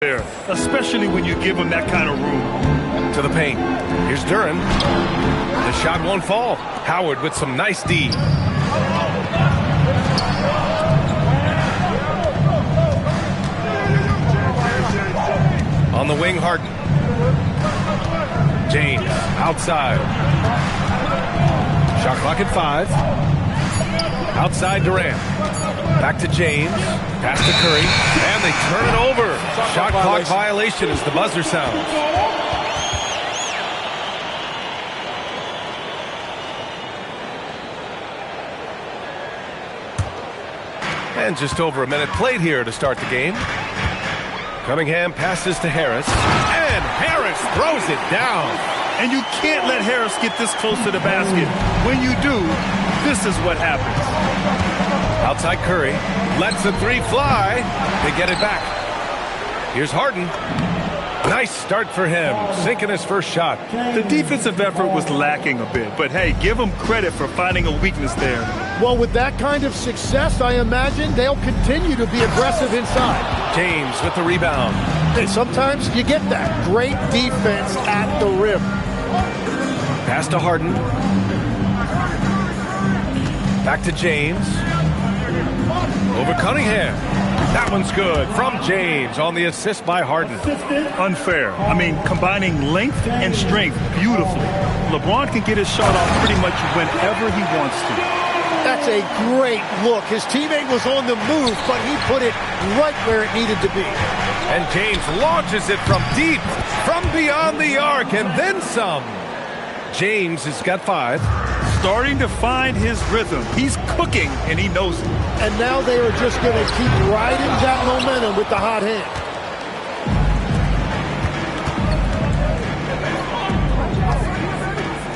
there, especially when you give him that kind of room. To the paint. Here's Duran. The shot won't fall. Howard with some nice D. On the wing, Harden. James outside. Shot clock at 5. Outside Durant. Back to James. Pass to Curry. And they turn it over. Shot clock violation as the buzzer sounds. And just over a minute played here to start the game. Cunningham passes to Harris. And Harris throws it down. And you can't let Harris get this close to the basket. When you do, this is what happens. Outside Curry. Lets the three fly. They get it back. Here's Harden. Nice start for him. Sinking his first shot. The defensive effort was lacking a bit. But, hey, give them credit for finding a weakness there. Well, with that kind of success, I imagine they'll continue to be aggressive inside. James with the rebound. And sometimes you get that. Great defense at the rim. Pass to Harden. Back to James. Over Cunningham. That one's good from James on the assist by Harden. Unfair. I mean, combining length and strength beautifully. LeBron can get his shot off pretty much whenever he wants to. That's a great look. His teammate was on the move, but he put it right where it needed to be. And James launches it from deep, from beyond the arc, and then some. James has got 5. Starting to find his rhythm. He's cooking, and he knows it. And now they are just going to keep riding that momentum with the hot hand.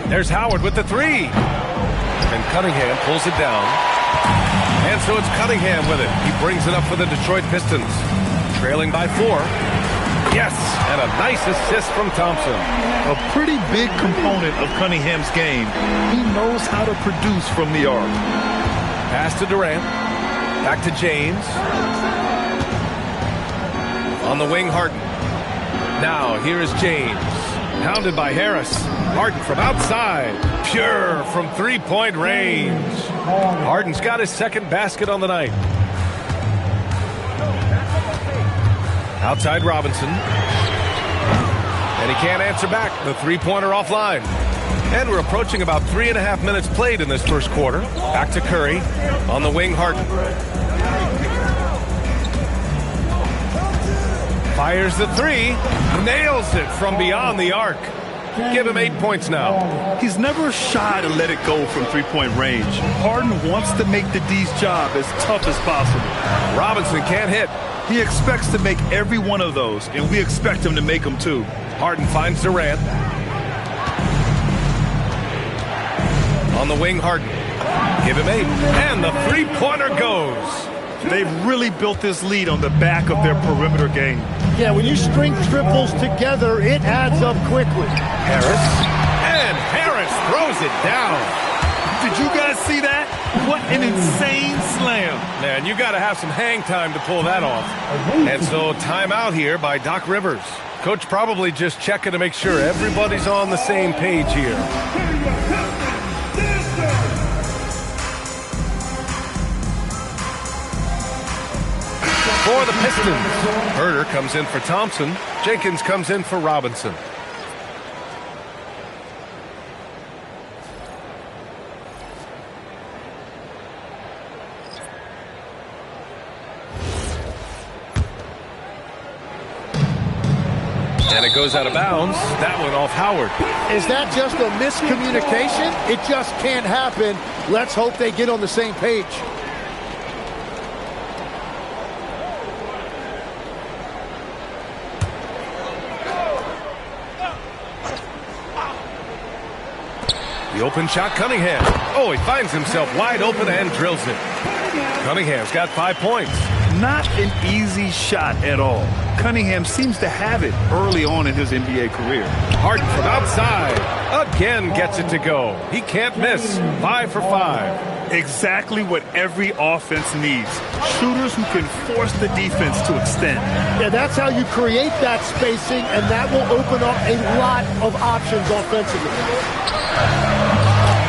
There's Howard with the 3. And Cunningham pulls it down. And so it's Cunningham with it. He brings it up for the Detroit Pistons. Trailing by 4. Yes, and a nice assist from Thompson. A pretty big component of Cunningham's game. He knows how to produce from the arc. Pass to Durant. Back to James. On the wing, Harden. Now, here is James. Pounded by Harris. Harden from outside. Pure from three-point range. Harden's got his second basket on the night. Outside Robinson. And he can't answer back. The three-pointer offline. And we're approaching about 3.5 minutes played in this first quarter. Back to Curry. On the wing, Harden. Fires the 3. Nails it from beyond the arc. Give him 8 points now. He's never shy to let it go from three-point range. Harden wants to make the D's job as tough as possible. Robinson can't hit. He expects to make every one of those, and we expect him to make them too. Harden finds Durant. On the wing, Harden. Give him 8. And the three-pointer goes. They've really built this lead on the back of their perimeter game. Yeah, when you string triples together, it adds up quickly. Harris. And Harris throws it down. Did you guys see that? What an insane slam. Man, you got to have some hang time to pull that off. And so timeout here by Doc Rivers. Coach probably just checking to make sure everybody's on the same page here. For the Pistons, Herder comes in for Thompson. Jenkins comes in for Robinson. And it goes out of bounds. That one off Howard. Is that just a miscommunication? It just can't happen. Let's hope they get on the same page. The open shot, Cunningham. Oh, he finds himself wide open and drills it. Cunningham's got 5 points. Not an easy shot at all. Cunningham seems to have it early on in his NBA career. Harden from outside. Again gets it to go. He can't miss. 5 for 5. Exactly what every offense needs. Shooters who can force the defense to extend. Yeah, that's how you create that spacing, and that will open up a lot of options offensively.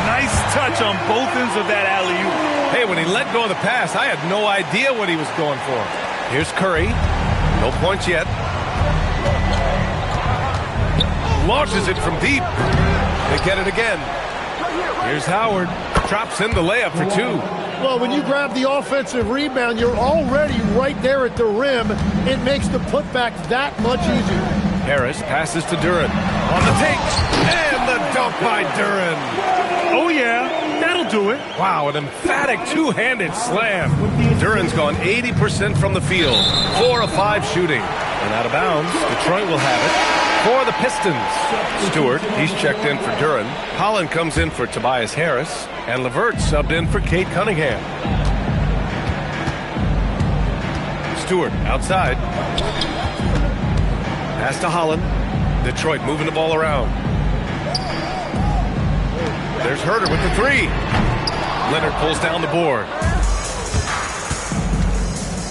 Nice touch on both ends of that alley-oop. Hey, when he let go of the pass, I had no idea what he was going for. Here's Curry. No points yet. Launches it from deep. They get it again. Here's Howard. Drops in the layup for two. Well, when you grab the offensive rebound, you're already right there at the rim. It makes the putback that much easier. Harris passes to Duren. On the take. And the dunk by Duren. Oh, yeah. That'll do it. Wow, an emphatic two-handed slam. Duren's gone 80% from the field. 4 of 5 shooting. And out of bounds, Detroit will have it for the Pistons. Stewart, he's checked in for Duren. Holland comes in for Tobias Harris. And LeVert subbed in for Cade Cunningham. Stewart outside. Pass to Holland. Detroit moving the ball around. There's Herter with the three. Leonard pulls down the board.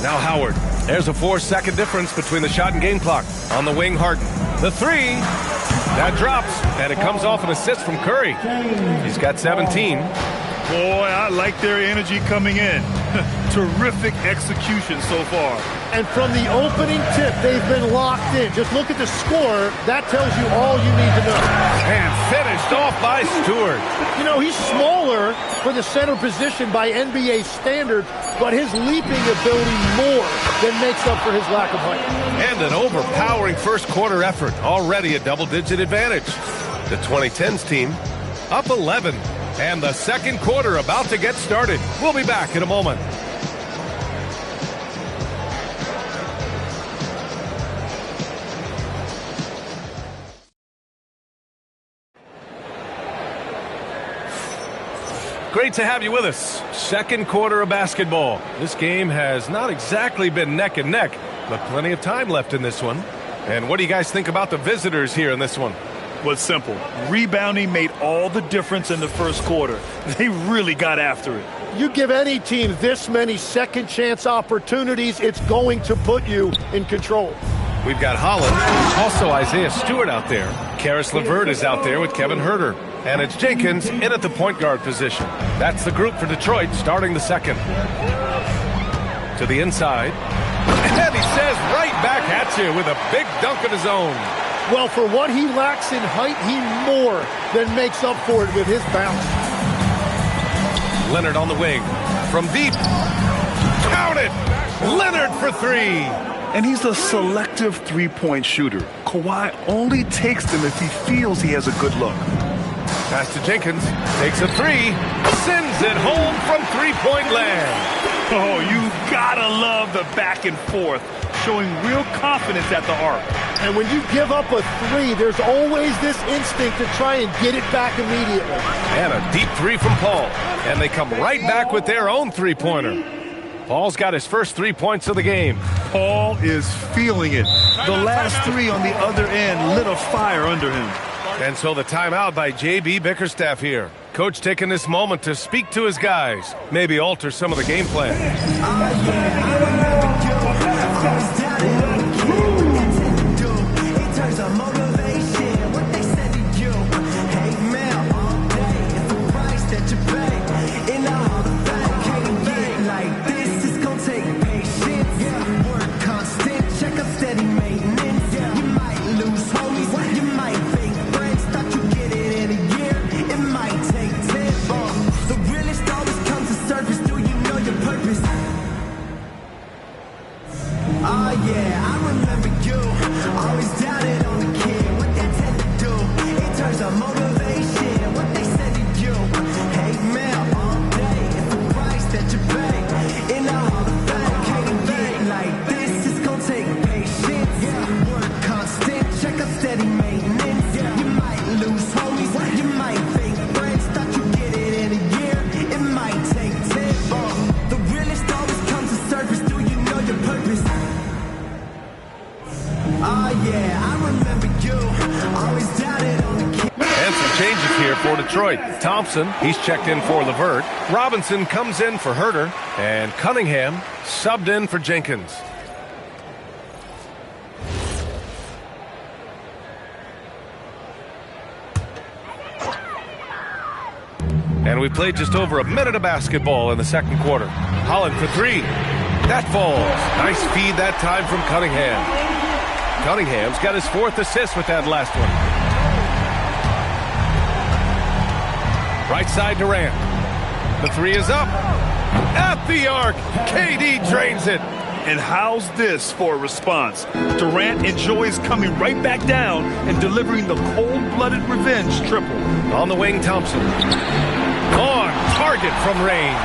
Now Howard. There's a 4-second difference between the shot and game clock. On the wing, Harden. The three. That drops, and it comes off an assist from Curry. He's got 17. Boy, I like their energy coming in. Terrific execution so far. And from the opening tip, they've been locked in. Just look at the score. That tells you all you need to know. And finished off by Stewart. You know, he's smaller for the center position by NBA standards, but his leaping ability more than makes up for his lack of height. And an overpowering first quarter effort. Already a double-digit advantage. The 2010s team up 11. And the second quarter about to get started. We'll be back in a moment. Great to have you with us. Second quarter of basketball. This game has not exactly been neck and neck, but plenty of time left in this one. And what do you guys think about the visitors here in this one? Was simple. Rebounding made all the difference in the first quarter. They really got after it. You give any team this many second chance opportunities, it's going to put you in control. We've got Holland, also Isaiah Stewart out there. Karis LeVert is out there with Kevin Herter. And it's Jenkins in at the point guard position. That's the group for Detroit starting the second. To the inside. And he says right back at you with a big dunk of his own. Well, for what he lacks in height, he more than makes up for it with his bounce. Leonard on the wing. From deep. Count it! Leonard for three. And he's a selective three-point shooter. Kawhi only takes them if he feels he has a good look. Pass to Jenkins. Takes a three. Sends it home from three-point land. Oh, you gotta love the back and forth. Showing real confidence at the arc. And when you give up a three, there's always this instinct to try and get it back immediately. And a deep three from Paul. And they come right back with their own three-pointer. Paul's got his first 3 points of the game. Paul is feeling it. The last three on the other end lit a fire under him. And so the timeout by J.B. Bickerstaff here. Coach taking this moment to speak to his guys. Maybe alter some of the game plan. changes here for Detroit. Thompson, he's checked in for Levert. Robinson comes in for Herter. And Cunningham subbed in for Jenkins. And we played just over a minute of basketball in the second quarter. Holland for three. That falls. Nice feed that time from Cunningham. Cunningham's got his fourth assist with that last one. Right side Durant. The three is up. At the arc. KD drains it. And how's this for a response? Durant enjoys coming right back down and delivering the cold-blooded revenge triple. On the wing, Thompson. On target from range.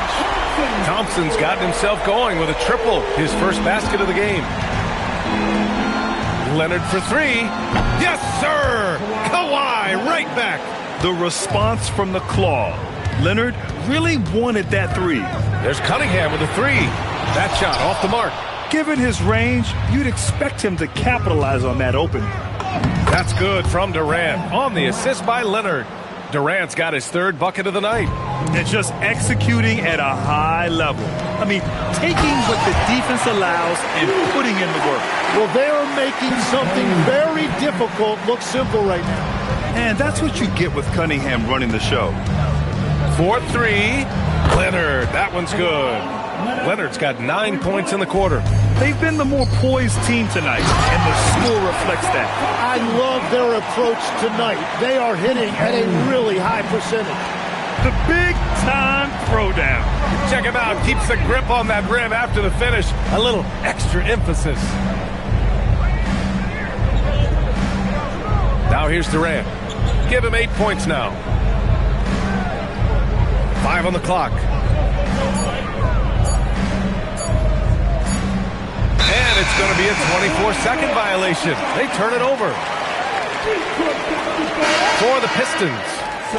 Thompson's gotten himself going with a triple, his first basket of the game. Leonard for three. Yes, sir! Kawhi right back. The response from the claw. Leonard really wanted that three. There's Cunningham with a three. That shot off the mark. Given his range, you'd expect him to capitalize on that opening. That's good from Durant on the assist by Leonard. Durant's got his third bucket of the night. And just executing at a high level. I mean, taking what the defense allows and putting in the work. Well, they are making something very difficult look simple right now. And that's what you get with Cunningham running the show. 4-3. Leonard, that one's good. Leonard's got 9 points in the quarter. They've been the more poised team tonight, and the score reflects that. I love their approach tonight. They are hitting at a really high percentage. The big-time throwdown. Check him out. Keeps the grip on that rim after the finish. A little extra emphasis. Now here's Durant. Give him 8 points now. 5 on the clock. And it's going to be a 24-second violation. They turn it over. For the Pistons,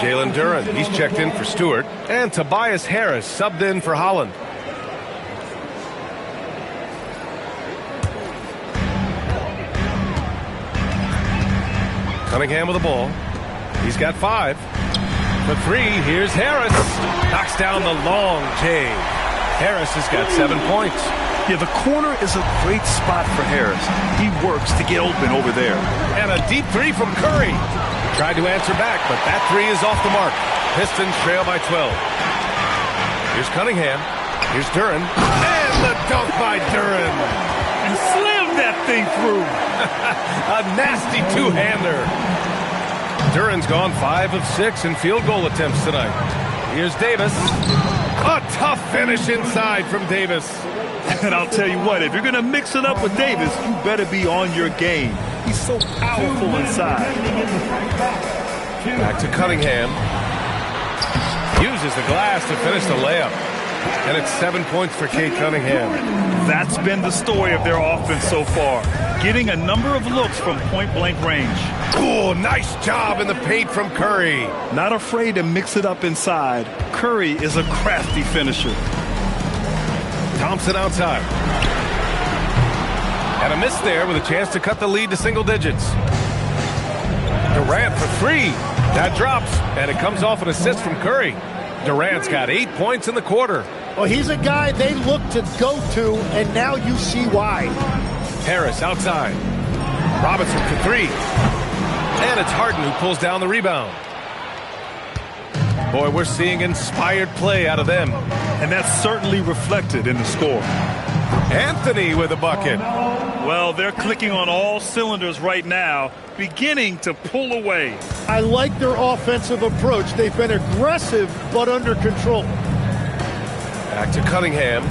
Jalen Duren, he's checked in for Stewart. And Tobias Harris subbed in for Holland. Cunningham with the ball. He's got 5. For 3, here's Harris. Knocks down the long J. Harris has got 7 points. Yeah, the corner is a great spot for Harris. He works to get open over there. And a deep three from Curry. Tried to answer back, but that three is off the mark. Pistons trail by 12. Here's Cunningham. Here's Duren. And the dunk by Duren. And slammed that thing through. A nasty two-hander. Duren's gone 5 of 6 in field goal attempts tonight. Here's Davis. A tough finish inside from Davis. And I'll tell you what, if you're going to mix it up with Davis, you better be on your game. He's so powerful inside. Back to Cunningham. Uses the glass to finish the layup. And it's 7 points for Cade Cunningham. That's been the story of their offense so far. Getting a number of looks from point-blank range. Oh, nice job in the paint from Curry. Not afraid to mix it up inside. Curry is a crafty finisher. Thompson outside. And a miss there with a chance to cut the lead to single digits. Durant for 3. That drops, and it comes off an assist from Curry. Durant's got 8 points in the quarter. Well, he's a guy they look to go to, and now you see why. Harris outside. Robinson for 3. And it's Harden who pulls down the rebound. Boy, we're seeing inspired play out of them. And that's certainly reflected in the score. Anthony with a bucket. Well, they're clicking on all cylinders right now, beginning to pull away. I like their offensive approach. They've been aggressive, but under control. Back to Cunningham.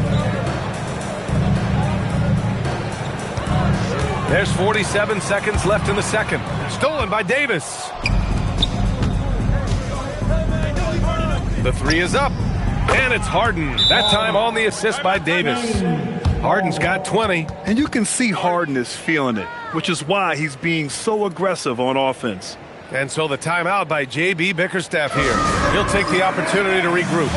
There's 47 seconds left in the second. Stolen by Davis. The 3 is up. And it's Harden. That time on the assist by Davis. Harden's got 20. And you can see Harden is feeling it, which is why he's being so aggressive on offense. And so the timeout by J.B. Bickerstaff here. He'll take the opportunity to regroup.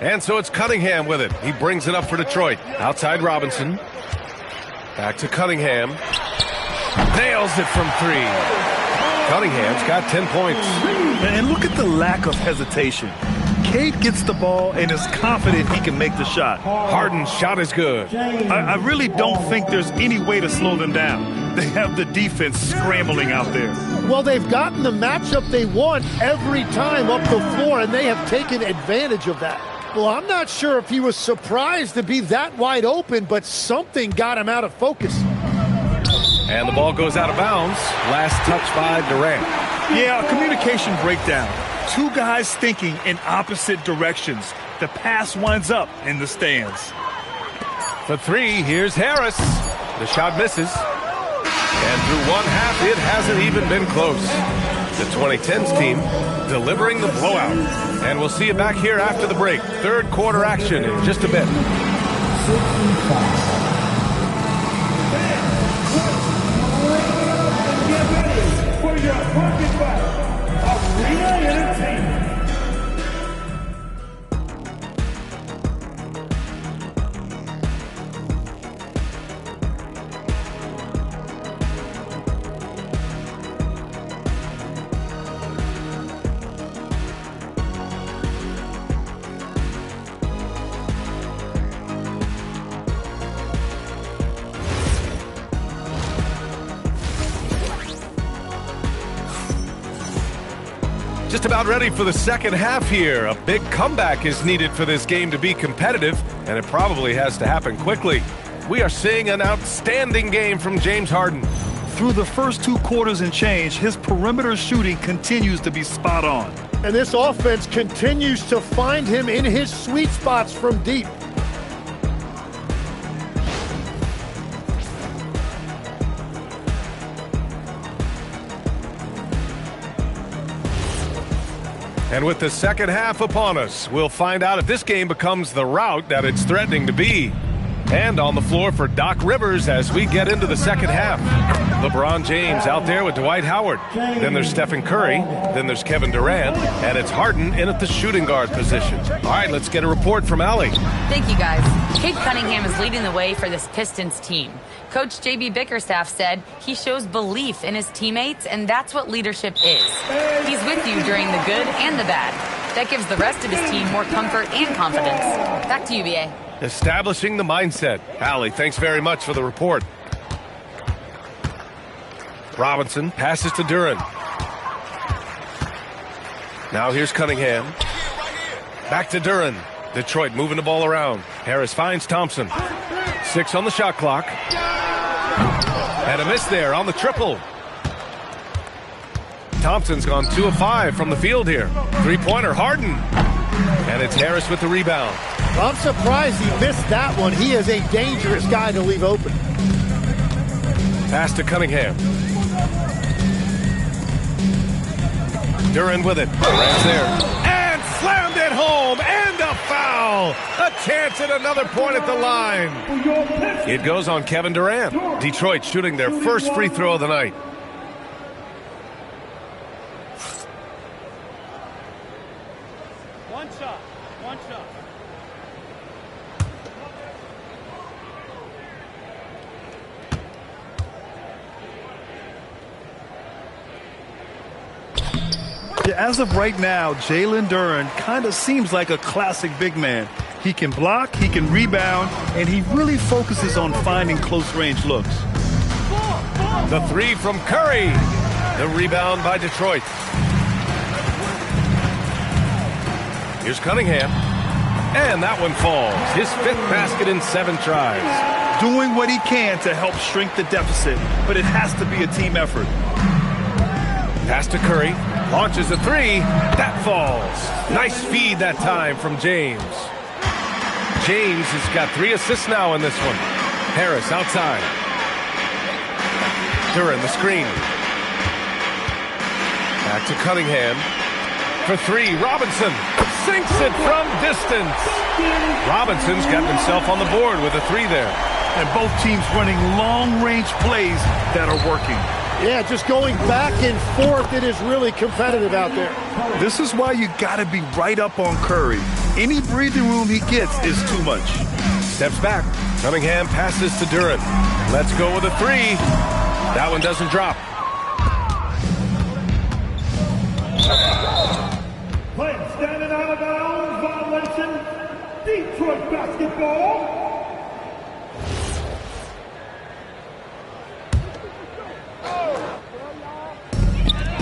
And so it's Cunningham with it. He brings it up for Detroit. Outside Robinson. Back to Cunningham. Nails it from 3. Cunningham's got 10 points. And look at the lack of hesitation. Cade gets the ball and is confident he can make the shot. Harden's shot is good. I really don't think there's any way to slow them down. They have the defense scrambling out there. Well, they've gotten the matchup they want every time up the floor, and they have taken advantage of that. Well, I'm not sure if he was surprised to be that wide open, but something got him out of focus. And the ball goes out of bounds. Last touch by Durant. Yeah, a communication breakdown. Two guys thinking in opposite directions. The pass winds up in the stands. For 3, here's Harris. The shot misses. And through one half, it hasn't even been close. The 2010s team delivering the blowout. And we'll see you back here after the break. Third quarter action in just a bit. For your pocket back, Arena Entertainment. Just about ready for the second half here. A big comeback is needed for this game to be competitive, and it probably has to happen quickly. We are seeing an outstanding game from James Harden. Through the first 2 quarters and change, his perimeter shooting continues to be spot on. And this offense continues to find him in his sweet spots from deep. And with the second half upon us, we'll find out if this game becomes the rout that it's threatening to be. And on the floor for Doc Rivers as we get into the second half. LeBron James out there with Dwight Howard. Then there's Stephen Curry. Then there's Kevin Durant. And it's Harden in at the shooting guard position. All right, let's get a report from Allie. Thank you, guys. Cade Cunningham is leading the way for this Pistons team. Coach J.B. Bickerstaff said he shows belief in his teammates, and that's what leadership is. He's with you during the good and the bad. That gives the rest of his team more comfort and confidence. Back to you, B.A. Establishing the mindset. Allie, thanks very much for the report. Robinson passes to Duren. Now here's Cunningham. Back to Duren. Detroit moving the ball around. Harris finds Thompson. 6 on the shot clock. And a miss there on the triple. Thompson's gone 2 of 5 from the field here. 3-pointer, Harden. And it's Harris with the rebound. I'm surprised he missed that one. He is a dangerous guy to leave open. Pass to Cunningham. Duren with it. Durant's there. And slammed it home. And a foul. A chance at another point at the line. It goes on Kevin Durant. Detroit shooting their first free throw of the night. One shot. Yeah, as of right now, Jalen Duren kind of seems like a classic big man. He can block, he can rebound, and he really focuses on finding close-range looks. The 3 from Curry. The rebound by Detroit. Here's Cunningham. And that one falls. His 5th basket in 7 tries. Doing what he can to help shrink the deficit, but it has to be a team effort. Pass to Curry. Launches a 3. That falls. Nice feed that time from James. James has got 3 assists now in this one. Harris outside. Duren the screen. Back to Cunningham. For 3, Robinson sinks it from distance. Robinson's got himself on the board with a 3 there. And both teams running long-range plays that are working. Yeah, just going back and forth. It is really competitive out there. This is why you got to be right up on Curry. Any breathing room he gets is too much. Steps back. Cunningham passes to Duran. Let's go with a three. That one doesn't drop. Play standing out of bounds, violation. Detroit basketball.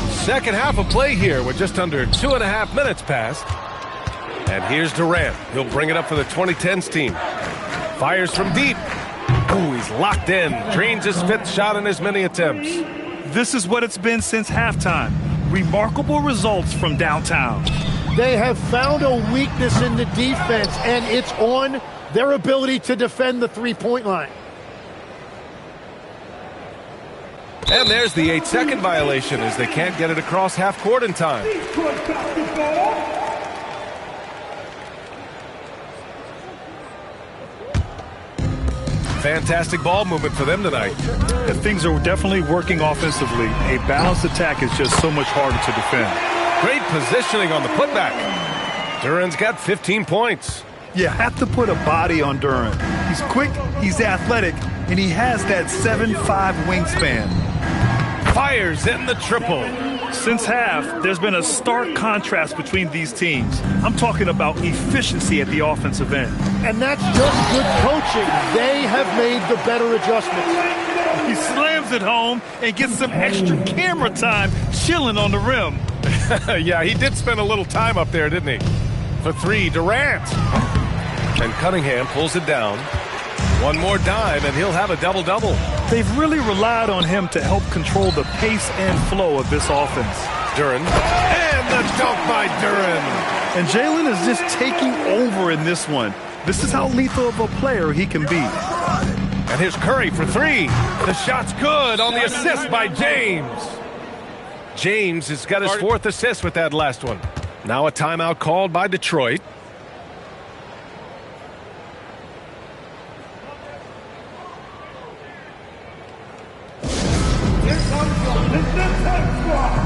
Second half of play here with just under 2.5 minutes passed. And here's Durant. He'll bring it up for the 2010s team. Fires from deep. Ooh, he's locked in. Drains his 5th shot in as many attempts. This is what it's been since halftime. Remarkable results from downtown. They have found a weakness in the defense, and it's on their ability to defend the three-point line. And there's the 8-second violation as they can't get it across half court in time. Detroit basketball. Fantastic ball movement for them tonight. Things are definitely working offensively. A balanced attack is just so much harder to defend. Great positioning on the putback. Duran's got 15 points. You have to put a body on Duran. He's quick, he's athletic, and he has that 7'5" wingspan. Fires in the triple. Since half, there's been a stark contrast between these teams. I'm talking about efficiency at the offensive end. And that's just good coaching. They have made the better adjustments. He slams it home and gets some extra camera time chilling on the rim. Yeah, he did spend a little time up there, didn't he? For three, Durant. And Cunningham pulls it down. One more dime, and he'll have a double-double. They've really relied on him to help control the pace and flow of this offense. Duran. And the dunk by Duran. And Jalen is just taking over in this one. This is how lethal of a player he can be. And here's Curry for three. The shot's good on the assist by James. James has got his 4th assist with that last one. Now a timeout called by Detroit. Here comes the Mr. Tech Squad.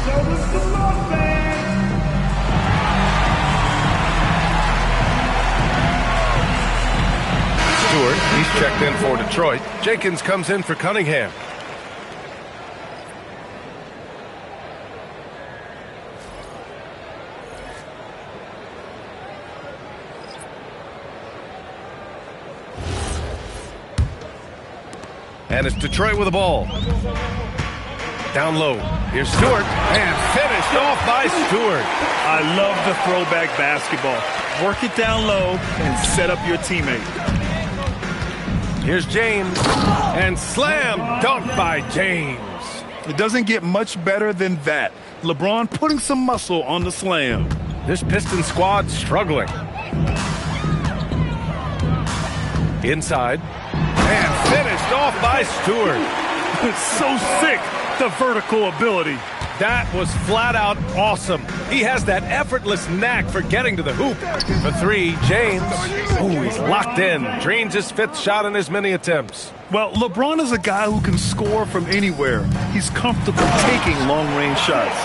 Show us the love, man. Stewart, he's checked in for Detroit. Jenkins comes in for Cunningham. And it's Detroit with the ball. Down low. Here's Stewart. And finished off by Stewart. I love the throwback basketball. Work it down low and set up your teammate. Here's James. And slam dunk by James. It doesn't get much better than that. LeBron putting some muscle on the slam. This Pistons squad struggling. Inside. And finished off by Stewart. It's so sick, the vertical ability. That was flat out awesome. He has that effortless knack for getting to the hoop. For three, James. Ooh, he's locked in. Drains his 5th shot in as many attempts. Well, LeBron is a guy who can score from anywhere. He's comfortable taking long-range shots.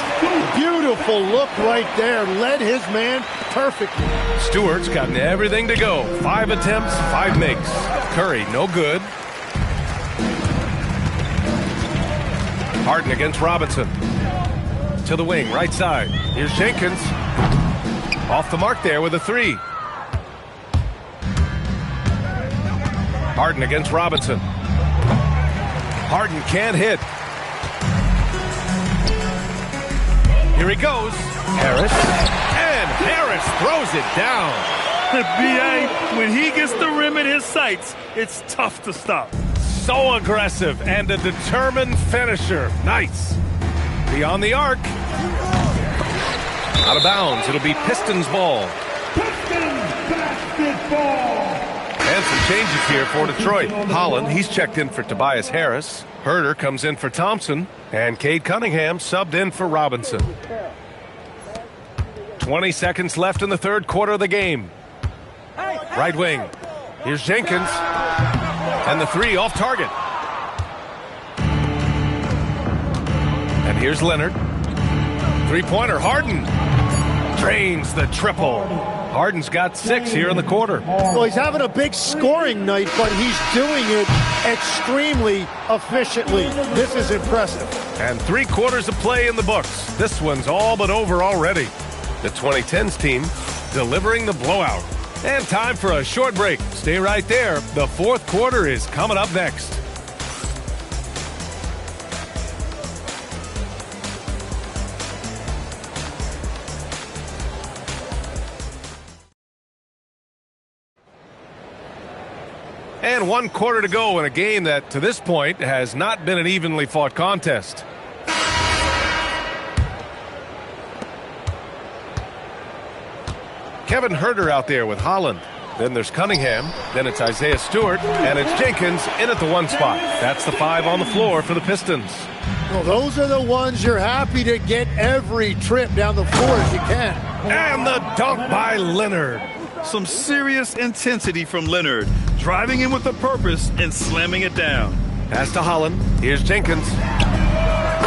Beautiful look right there. Led his man perfectly. Stewart's gotten everything to go. 5 attempts, 5 makes. Curry, no good. Harden against Robinson. To the wing, right side. Here's Jenkins. Off the mark there with a three. Harden against Robinson. Harden can't hit. Here he goes. Harris. And Harris throws it down. B.A., when he gets the rim in his sights, it's tough to stop. So aggressive and a determined finisher. Nice. Beyond the arc. Out of bounds. It'll be Pistons ball. Pistons basketball. And some changes here for Detroit. Holland, he's checked in for Tobias Harris. Herter comes in for Thompson. And Cade Cunningham subbed in for Robinson. 20 seconds left in the 3rd quarter of the game. Right wing. Here's Jenkins. And the three off target. And here's Leonard. Three-pointer, Harden. Drains the triple. Harden's got 6 here in the quarter. Well, he's having a big scoring night, but he's doing it extremely efficiently. This is impressive. And 3 quarters of play in the books. This one's all but over already. The 2010s team delivering the blowout. And time for a short break. Stay right there. The 4th quarter is coming up next. And 1 quarter to go in a game that, to this point, has not been an evenly fought contest. Kevin Herter out there with Holland. Then there's Cunningham. Then it's Isaiah Stewart. And it's Jenkins in at the 1 spot. That's the 5 on the floor for the Pistons. Well, those are the ones you're happy to get every trip down the floor as you can. And the dunk by Leonard. Some serious intensity from Leonard, driving in with a purpose and slamming it down. Pass to Holland. Here's Jenkins.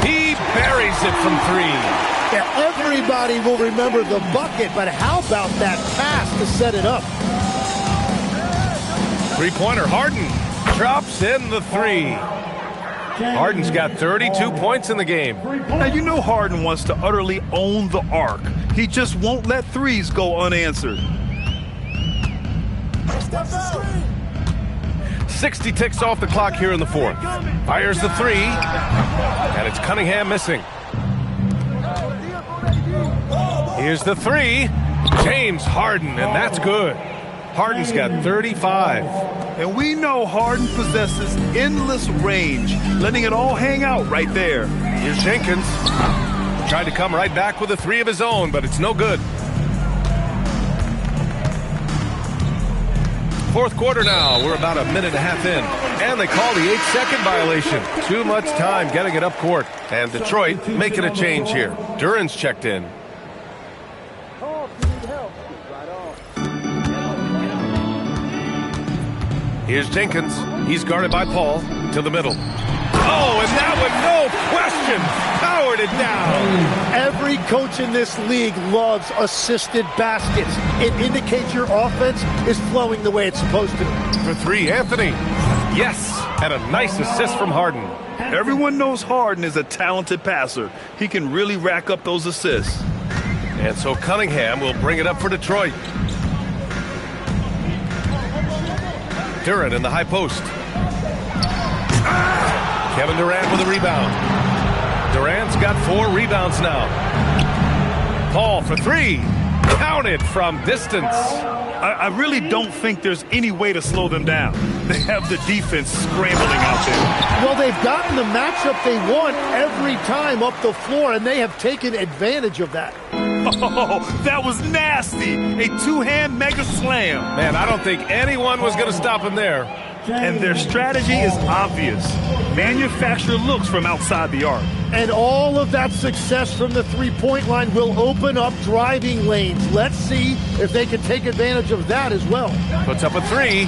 He buries it from 3. Yeah, everybody will remember the bucket, but how about that pass to set it up? 3-pointer, Harden drops in the 3. Harden's got 32 points in the game. Now, you know Harden wants to utterly own the arc. He just won't let threes go unanswered. 60 ticks off the clock here in the 4th. Fires the 3, and it's Cunningham missing. Here's the 3. James Harden, and that's good. Harden's got 35. And we know Harden possesses endless range, letting it all hang out right there. Here's Jenkins. Tried to come right back with a 3 of his own, but it's no good. 4th quarter now. We're about a minute and a half in. And they call the 8-second violation. Too much time getting it up court. And Detroit making a change here. Duran's checked in. Here's Jenkins. He's guarded by Paul to the middle. Oh, and that one, no question, powered it down. Every coach in this league loves assisted baskets. It indicates your offense is flowing the way it's supposed to. For 3, Anthony. Yes, and a nice assist from Harden. Everyone knows Harden is a talented passer. He can really rack up those assists. And so Cunningham will bring it up for Detroit. Durant in the high post. Kevin Durant with a rebound. Durant's got 4 rebounds now. Paul for 3. Counted from distance. I really don't think there's any way to slow them down. They have the defense scrambling out there. Well, they've gotten the matchup they want every time up the floor, and they have taken advantage of that. Oh, that was nasty. A 2-hand mega slam. Man, I don't think anyone was going to stop him there. And their strategy is obvious. Manufacture looks from outside the arc. And all of that success from the three-point line will open up driving lanes. Let's see if they can take advantage of that as well. Puts up a 3.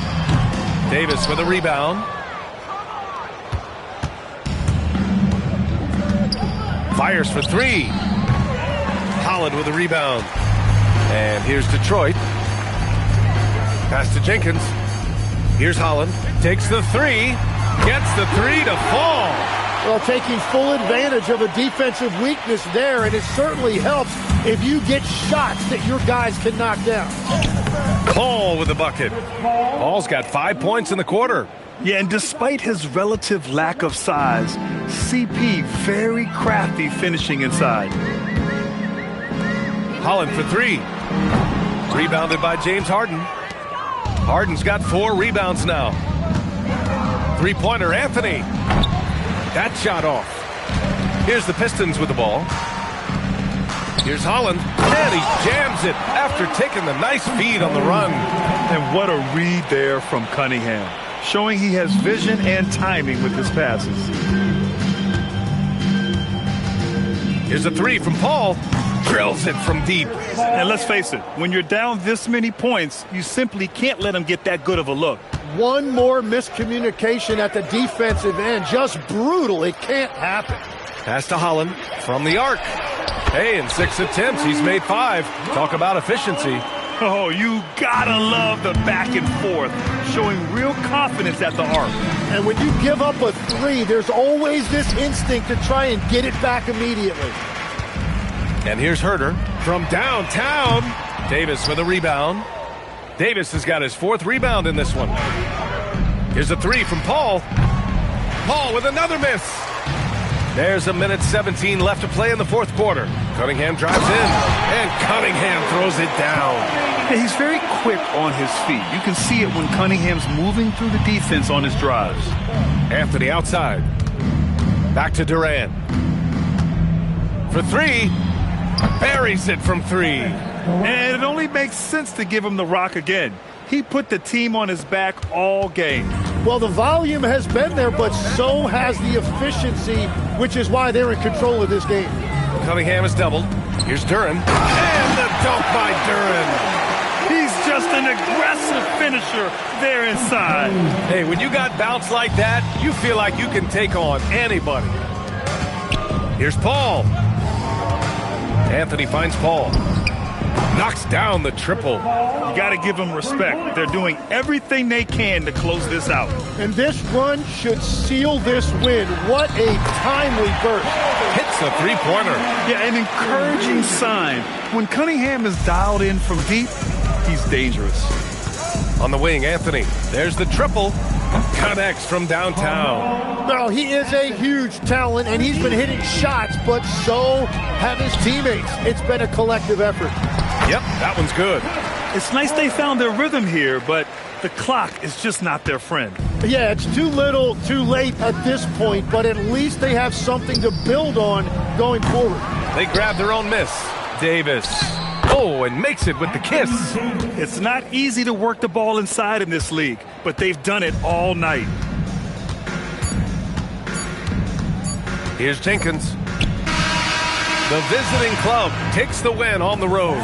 Davis with a rebound. Fires for 3. Holland with a rebound. And here's Detroit. Pass to Jenkins. Here's Holland. Takes the 3. Gets the 3 to fall. Well, taking full advantage of a defensive weakness there, and it certainly helps if you get shots that your guys can knock down. Paul with the bucket. Paul's got 5 points in the quarter. Yeah, and despite his relative lack of size, CP very crafty finishing inside. Holland for 3. Rebounded by James Harden. Harden's got 4 rebounds now. 3-pointer, Anthony. That shot off. Here's the Pistons with the ball. Here's Holland. And he jams it after taking the nice feed on the run. And what a read there from Cunningham, showing he has vision and timing with his passes. Here's a 3 from Paul. Drills it from deep. And let's face it, when you're down this many points, you simply can't let him get that good of a look. One more miscommunication at the defensive end. Just brutal. It can't happen. Pass to Holland from the arc. Hey, in 6 attempts, he's made 5. Talk about efficiency. Oh, you gotta love the back and forth, showing real confidence at the arc. And when you give up a three, there's always this instinct to try and get it back immediately. And here's Herter from downtown. Davis with a rebound. Davis has got his 4th rebound in this one. Here's a three from Paul. Paul with another miss. There's 1:17 left to play in the 4th quarter. Cunningham drives in, and Cunningham throws it down. Yeah, he's very quick on his feet. You can see it when Cunningham's moving through the defense on his drives. Anthony outside. Back to Durant. For three. Buries it from 3. And it only makes sense to give him the rock again. He put the team on his back all game. Well, the volume has been there, but so has the efficiency, which is why they're in control of this game. Cunningham is doubled. Here's Duren. And the dunk by Duren. He's just an aggressive finisher there inside. Hey, when you got bounce like that, you feel like you can take on anybody. Here's Paul. Anthony finds Paul. Knocks down the triple. You got to give them respect. They're doing everything they can to close this out. And this run should seal this win. What a timely burst. Hits a three-pointer. Yeah, an encouraging sign. When Cunningham is dialed in from deep, he's dangerous. On the wing, Anthony. There's the triple. Connects from downtown. No, he is a huge talent, and he's been hitting shots, but so have his teammates. It's been a collective effort. Yep, that one's good. It's nice they found their rhythm here, but the clock is just not their friend. Yeah, it's too little, too late at this point, but at least they have something to build on going forward. They grab their own miss. Davis. Oh, and makes it with the kiss. It's not easy to work the ball inside in this league, but they've done it all night. Here's Jenkins. The visiting club takes the win on the road.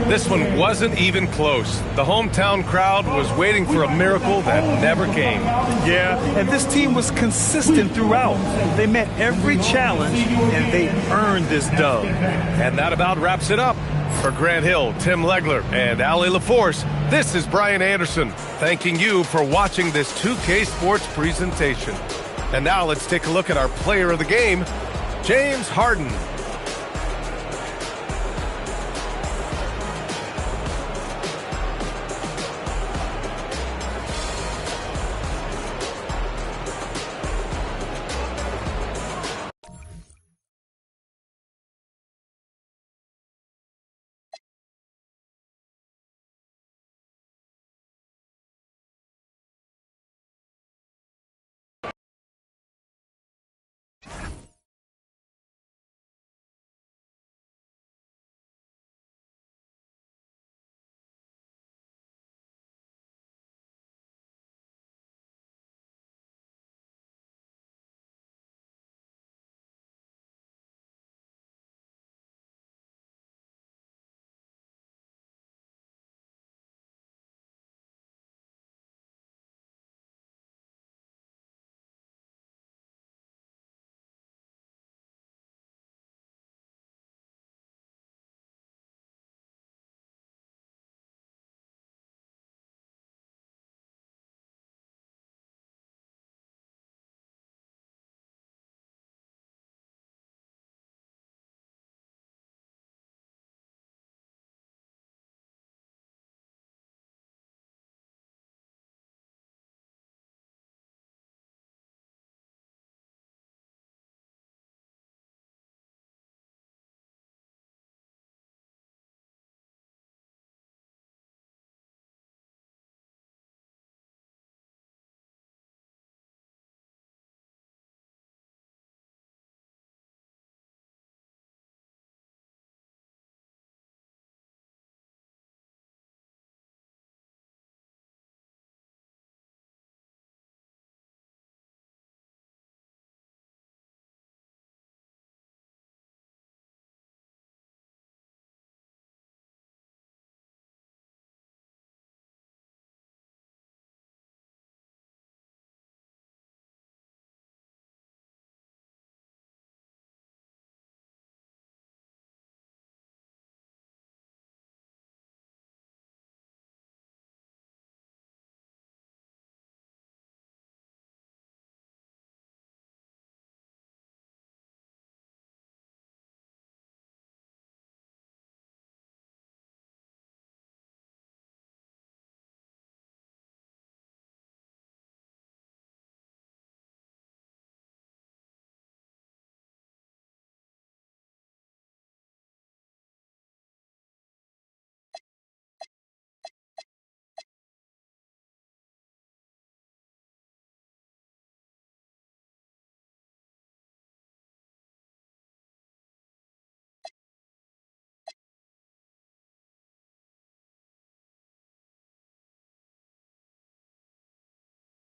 This one wasn't even close. The hometown crowd was waiting for a miracle that never came. Yeah, and this team was consistent throughout. They met every challenge, and they earned this dub. And that about wraps it up. For Grant Hill, Tim Legler, and Ali LaForce, this is Brian Anderson, thanking you for watching this 2K Sports presentation. And now let's take a look at our player of the game, James Harden.